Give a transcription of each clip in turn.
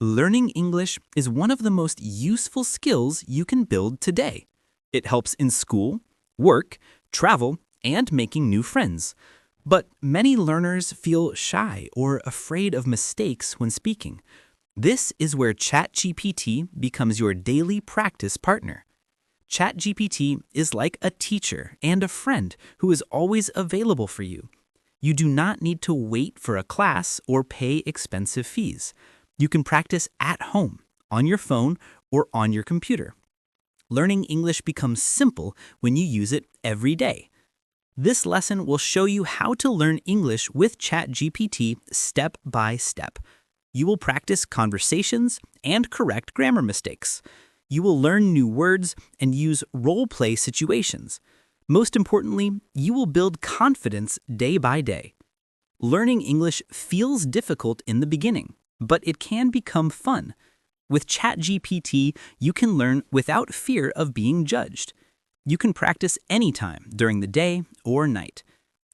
Learning English is one of the most useful skills you can build today. It helps in school, work, travel, and making new friends. But many learners feel shy or afraid of mistakes when speaking. This is where ChatGPT becomes your daily practice partner. ChatGPT is like a teacher and a friend who is always available for you. You do not need to wait for a class or pay expensive fees. You can practice at home, on your phone, or on your computer. Learning English becomes simple when you use it every day. This lesson will show you how to learn English with ChatGPT step by step. You will practice conversations and correct grammar mistakes. You will learn new words and use role-play situations. Most importantly, you will build confidence day by day. Learning English feels difficult in the beginning, but it can become fun. With ChatGPT, you can learn without fear of being judged. You can practice anytime during the day or night.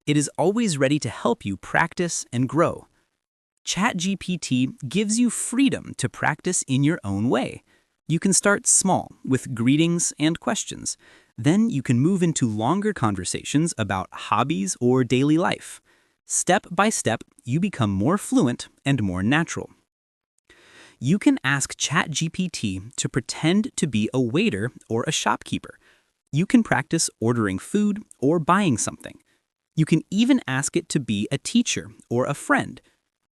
It is always ready to help you practice and grow. ChatGPT gives you freedom to practice in your own way. You can start small with greetings and questions. Then you can move into longer conversations about hobbies or daily life. Step by step, you become more fluent and more natural. You can ask ChatGPT to pretend to be a waiter or a shopkeeper. You can practice ordering food or buying something. You can even ask it to be a teacher or a friend.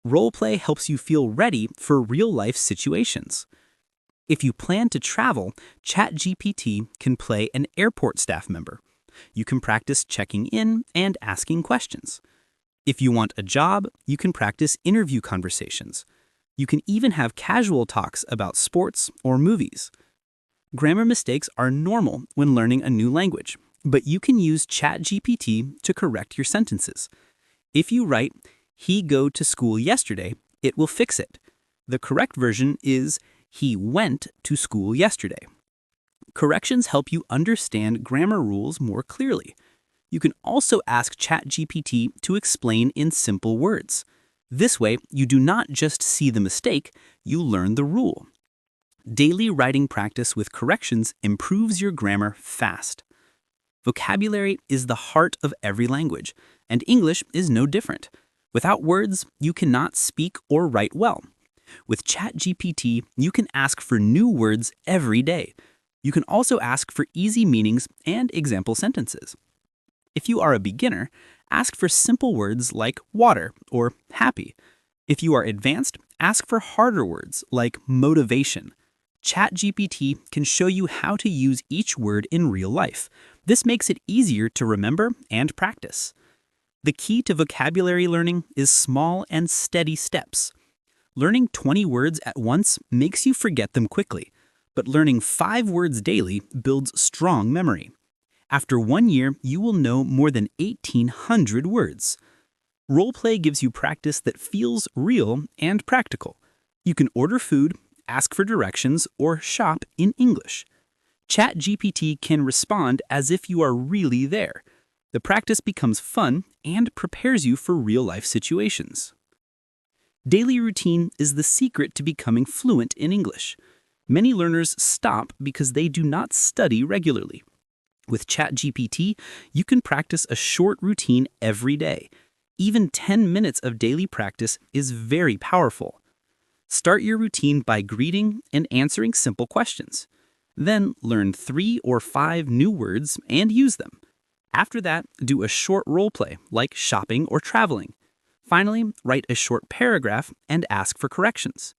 Roleplay helps you feel ready for real-life situations. If you plan to travel, ChatGPT can play an airport staff member. You can practice checking in and asking questions. If you want a job, you can practice interview conversations. You can even have casual talks about sports or movies. Grammar mistakes are normal when learning a new language, but you can use ChatGPT to correct your sentences. If you write, "He go to school yesterday," it will fix it. The correct version is, "He went to school yesterday." Corrections help you understand grammar rules more clearly. You can also ask ChatGPT to explain in simple words. This way, you do not just see the mistake, you learn the rule. Daily writing practice with corrections improves your grammar fast. Vocabulary is the heart of every language, and English is no different. Without words, you cannot speak or write well. With ChatGPT, you can ask for new words every day. You can also ask for easy meanings and example sentences. If you are a beginner, ask for simple words like water or happy. If you are advanced, ask for harder words like motivation. ChatGPT can show you how to use each word in real life. This makes it easier to remember and practice. The key to vocabulary learning is small and steady steps. Learning 20 words at once makes you forget them quickly, but learning 5 words daily builds strong memory. After 1 year, you will know more than 1,800 words. Roleplay gives you practice that feels real and practical. You can order food, ask for directions, or shop in English. ChatGPT can respond as if you are really there. The practice becomes fun and prepares you for real-life situations. Daily routine is the secret to becoming fluent in English. Many learners stop because they do not study regularly. With ChatGPT, you can practice a short routine every day. Even 10 minutes of daily practice is very powerful. Start your routine by greeting and answering simple questions. Then learn 3 or 5 new words and use them. After that, do a short role play like shopping or traveling. Finally, write a short paragraph and ask for corrections.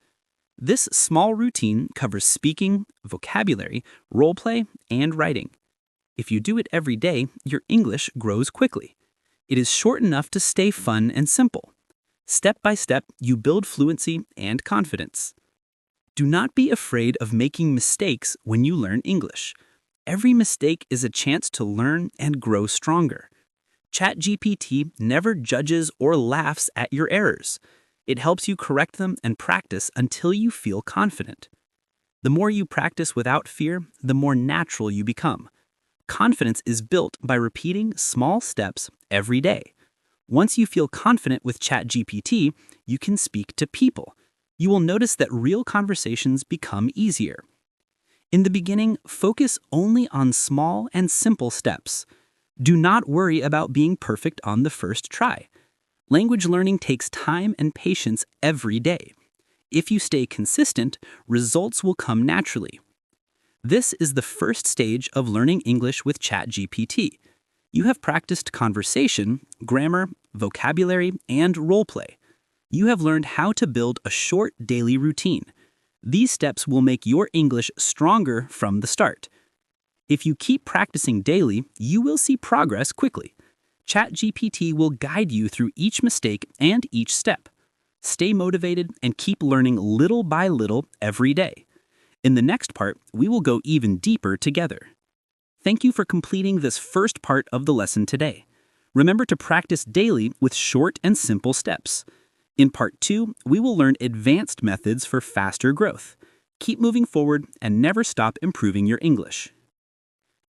This small routine covers speaking, vocabulary, role play, and writing. If you do it every day, your English grows quickly. It is short enough to stay fun and simple. Step by step, you build fluency and confidence. Do not be afraid of making mistakes when you learn English. Every mistake is a chance to learn and grow stronger. ChatGPT never judges or laughs at your errors. It helps you correct them and practice until you feel confident. The more you practice without fear, the more natural you become. Confidence is built by repeating small steps every day. Once you feel confident with ChatGPT, you can speak to people. You will notice that real conversations become easier. In the beginning, focus only on small and simple steps. Do not worry about being perfect on the first try. Language learning takes time and patience every day. If you stay consistent, results will come naturally. This is the first stage of learning English with ChatGPT. You have practiced conversation, grammar, vocabulary, and roleplay. You have learned how to build a short daily routine. These steps will make your English stronger from the start. If you keep practicing daily, you will see progress quickly. ChatGPT will guide you through each mistake and each step. Stay motivated and keep learning little by little every day. In the next part, we will go even deeper together. Thank you for completing this first part of the lesson today. Remember to practice daily with short and simple steps. In part 2, we will learn advanced methods for faster growth. Keep moving forward and never stop improving your English.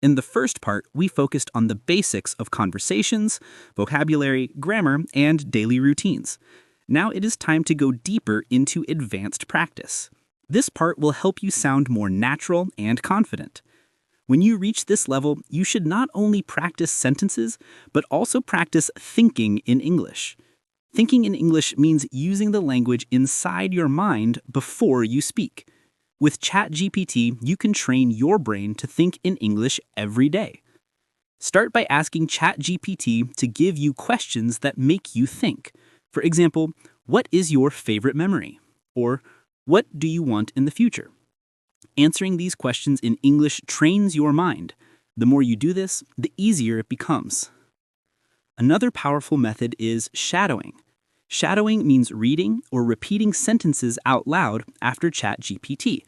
In the first part, we focused on the basics of conversations, vocabulary, grammar, and daily routines. Now it is time to go deeper into advanced practice. This part will help you sound more natural and confident. When you reach this level, you should not only practice sentences, but also practice thinking in English. Thinking in English means using the language inside your mind before you speak. With ChatGPT, you can train your brain to think in English every day. Start by asking ChatGPT to give you questions that make you think. For example, what is your favorite memory? Or what do you want in the future? Answering these questions in English trains your mind. The more you do this, the easier it becomes. Another powerful method is shadowing. Shadowing means reading or repeating sentences out loud after ChatGPT.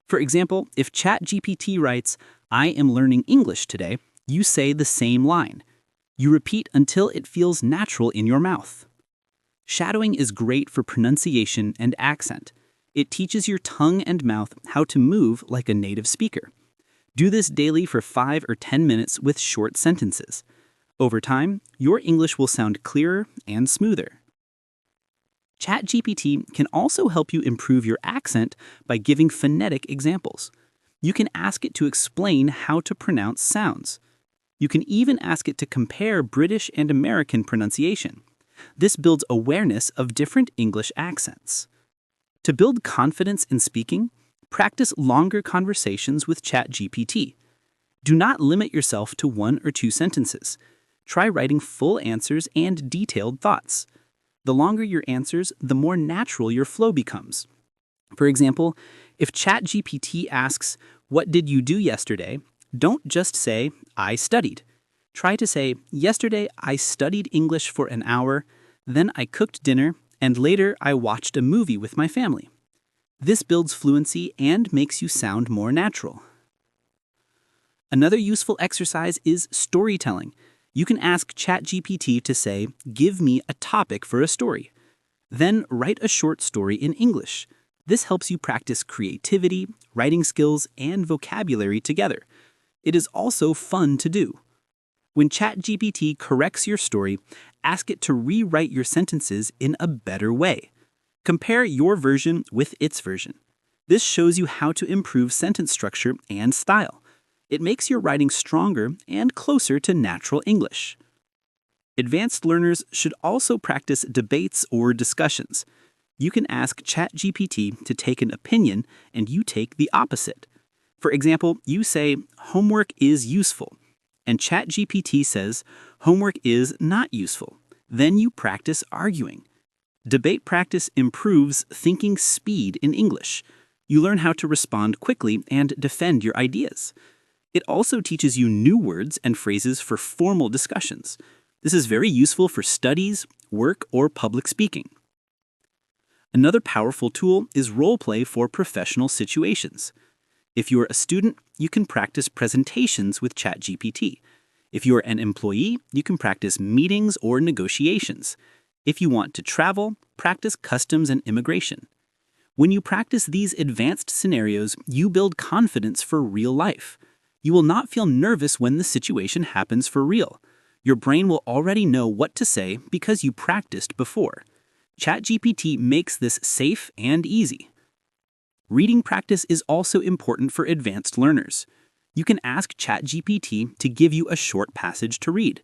For example, if ChatGPT writes, "I am learning English today," you say the same line. You repeat until it feels natural in your mouth. Shadowing is great for pronunciation and accent. It teaches your tongue and mouth how to move like a native speaker. Do this daily for 5 or 10 minutes with short sentences. Over time, your English will sound clearer and smoother. ChatGPT can also help you improve your accent by giving phonetic examples. You can ask it to explain how to pronounce sounds. You can even ask it to compare British and American pronunciation. This builds awareness of different English accents. To build confidence in speaking, practice longer conversations with ChatGPT. Do not limit yourself to 1 or 2 sentences. Try writing full answers and detailed thoughts. The longer your answers, the more natural your flow becomes. For example, if ChatGPT asks, "What did you do yesterday?" don't just say, "I studied." Try to say, "Yesterday I studied English for an hour, then I cooked dinner, and later I watched a movie with my family." This builds fluency and makes you sound more natural. Another useful exercise is storytelling. You can ask ChatGPT to say, "Give me a topic for a story." Then write a short story in English. This helps you practice creativity, writing skills, and vocabulary together. It is also fun to do. When ChatGPT corrects your story, ask it to rewrite your sentences in a better way. Compare your version with its version. This shows you how to improve sentence structure and style. It makes your writing stronger and closer to natural English. Advanced learners should also practice debates or discussions. You can ask ChatGPT to take an opinion and you take the opposite. For example, you say, "Homework is useful," and ChatGPT says, "Homework is not useful." Then you practice arguing. Debate practice improves thinking speed in English. You learn how to respond quickly and defend your ideas. It also teaches you new words and phrases for formal discussions. This is very useful for studies, work, or public speaking. Another powerful tool is roleplay for professional situations. If you're a student, you can practice presentations with ChatGPT. If you're an employee, you can practice meetings or negotiations. If you want to travel, practice customs and immigration. When you practice these advanced scenarios, you build confidence for real life. You will not feel nervous when the situation happens for real. Your brain will already know what to say because you practiced before. ChatGPT makes this safe and easy. Reading practice is also important for advanced learners. You can ask ChatGPT to give you a short passage to read.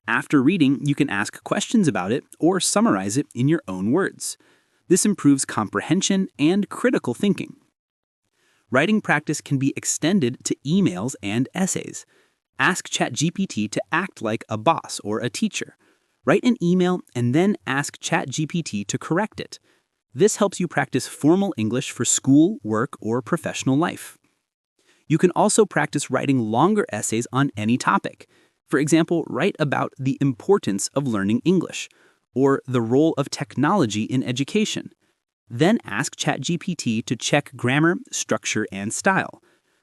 After reading, you can ask questions about it or summarize it in your own words. This improves comprehension and critical thinking. Writing practice can be extended to emails and essays. Ask ChatGPT to act like a boss or a teacher. Write an email and then ask ChatGPT to correct it. This helps you practice formal English for school, work, or professional life. You can also practice writing longer essays on any topic. For example, write about the importance of learning English or the role of technology in education. Then ask ChatGPT to check grammar, structure, and style.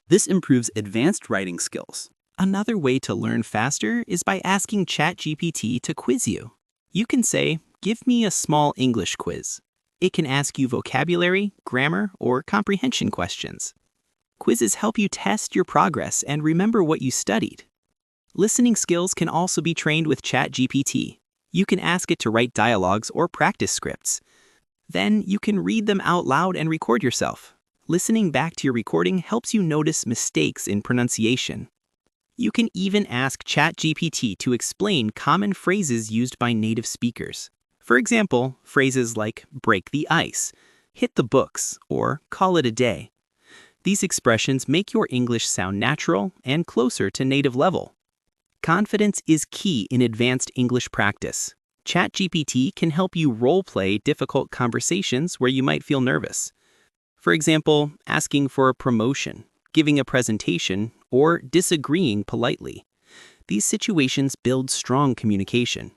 This improves advanced writing skills. Another way to learn faster is by asking ChatGPT to quiz you. You can say, "Give me a small English quiz." It can ask you vocabulary, grammar, or comprehension questions. Quizzes help you test your progress and remember what you studied. Listening skills can also be trained with ChatGPT. You can ask it to write dialogues or practice scripts. Then you can read them out loud and record yourself. Listening back to your recording helps you notice mistakes in pronunciation. You can even ask ChatGPT to explain common phrases used by native speakers. For example, phrases like break the ice, hit the books, or call it a day. These expressions make your English sound natural and closer to native level. Confidence is key in advanced English practice. ChatGPT can help you role-play difficult conversations where you might feel nervous. For example, asking for a promotion, giving a presentation, or disagreeing politely. These situations build strong communication.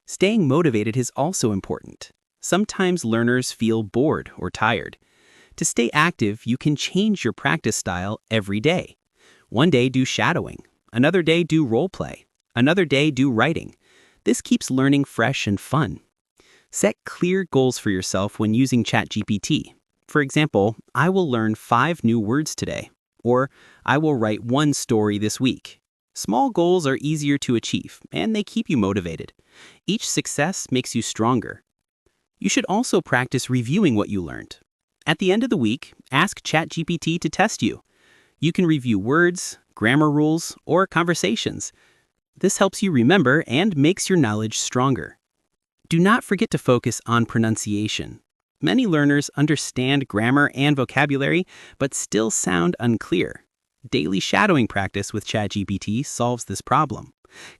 Staying motivated is also important. Sometimes learners feel bored or tired. To stay active, you can change your practice style every day. One day do shadowing, another day do role play, another day do writing. This keeps learning fresh and fun. Set clear goals for yourself when using ChatGPT. For example, I will learn 5 new words today, or I will write 1 story this week. Small goals are easier to achieve, and they keep you motivated. Each success makes you stronger. You should also practice reviewing what you learned. At the end of the week, ask ChatGPT to test you. You can review words, grammar rules, or conversations. This helps you remember and makes your knowledge stronger. Do not forget to focus on pronunciation. Many learners understand grammar and vocabulary, but still sound unclear. Daily shadowing practice with ChatGPT solves this problem.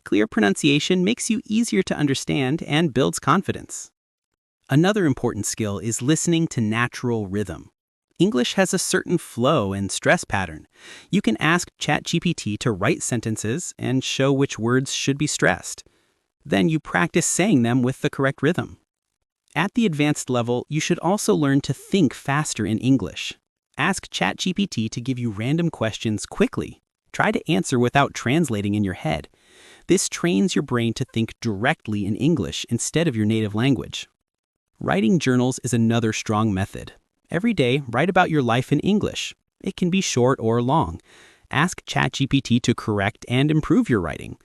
Clear pronunciation makes you easier to understand and builds confidence. Another important skill is listening to natural rhythm. English has a certain flow and stress pattern. You can ask ChatGPT to write sentences and show which words should be stressed. Then you practice saying them with the correct rhythm. At the advanced level, you should also learn to think faster in English. Ask ChatGPT to give you random questions quickly. Try to answer without translating in your head. This trains your brain to think directly in English instead of your native language. Writing journals is another strong method. Every day, write about your life in English. It can be short or long. Ask ChatGPT to correct and improve your writing.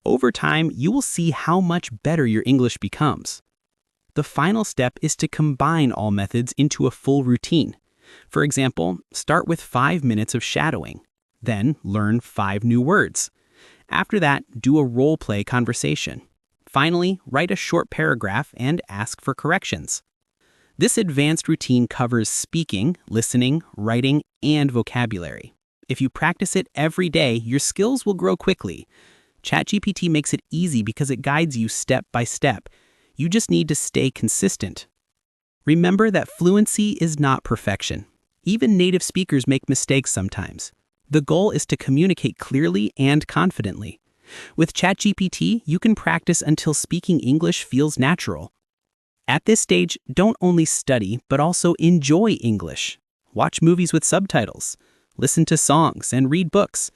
Over time, you will see how much better your English becomes. The final step is to combine all methods into a full routine. For example, start with 5 minutes of shadowing. Then learn 5 new words. After that, do a role-play conversation. Finally, write a short paragraph and ask for corrections. This advanced routine covers speaking, listening, writing, and vocabulary. If you practice it every day, your skills will grow quickly. ChatGPT makes it easy because it guides you step by step. You just need to stay consistent. Remember that fluency is not perfection. Even native speakers make mistakes sometimes. The goal is to communicate clearly and confidently. With ChatGPT, you can practice until speaking English feels natural. At this stage, don't only study, but also enjoy English. Watch movies with subtitles, listen to songs, and read books.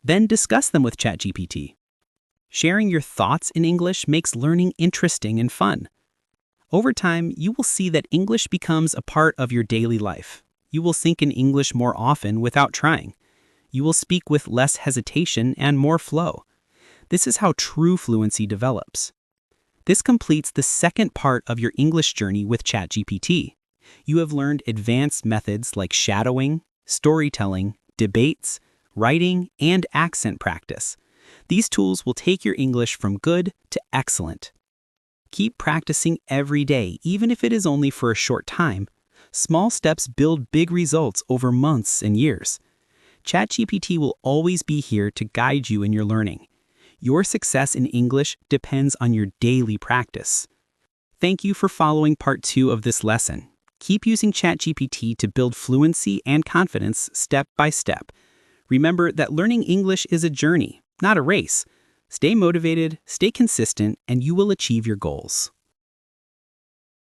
Then discuss them with ChatGPT. Sharing your thoughts in English makes learning interesting and fun. Over time, you will see that English becomes a part of your daily life. You will think in English more often without trying. You will speak with less hesitation and more flow. This is how true fluency develops. This completes the second part of your English journey with ChatGPT. You have learned advanced methods like shadowing, storytelling, debates, writing, and accent practice. These tools will take your English from good to excellent. Keep practicing every day, even if it is only for a short time. Small steps build big results over months and years. ChatGPT will always be here to guide you in your learning. Your success in English depends on your daily practice. Thank you for following part 2 of this lesson. Keep using ChatGPT to build fluency and confidence step by step. Remember that learning English is a journey, not a race. Stay motivated, stay consistent, and you will achieve your goals.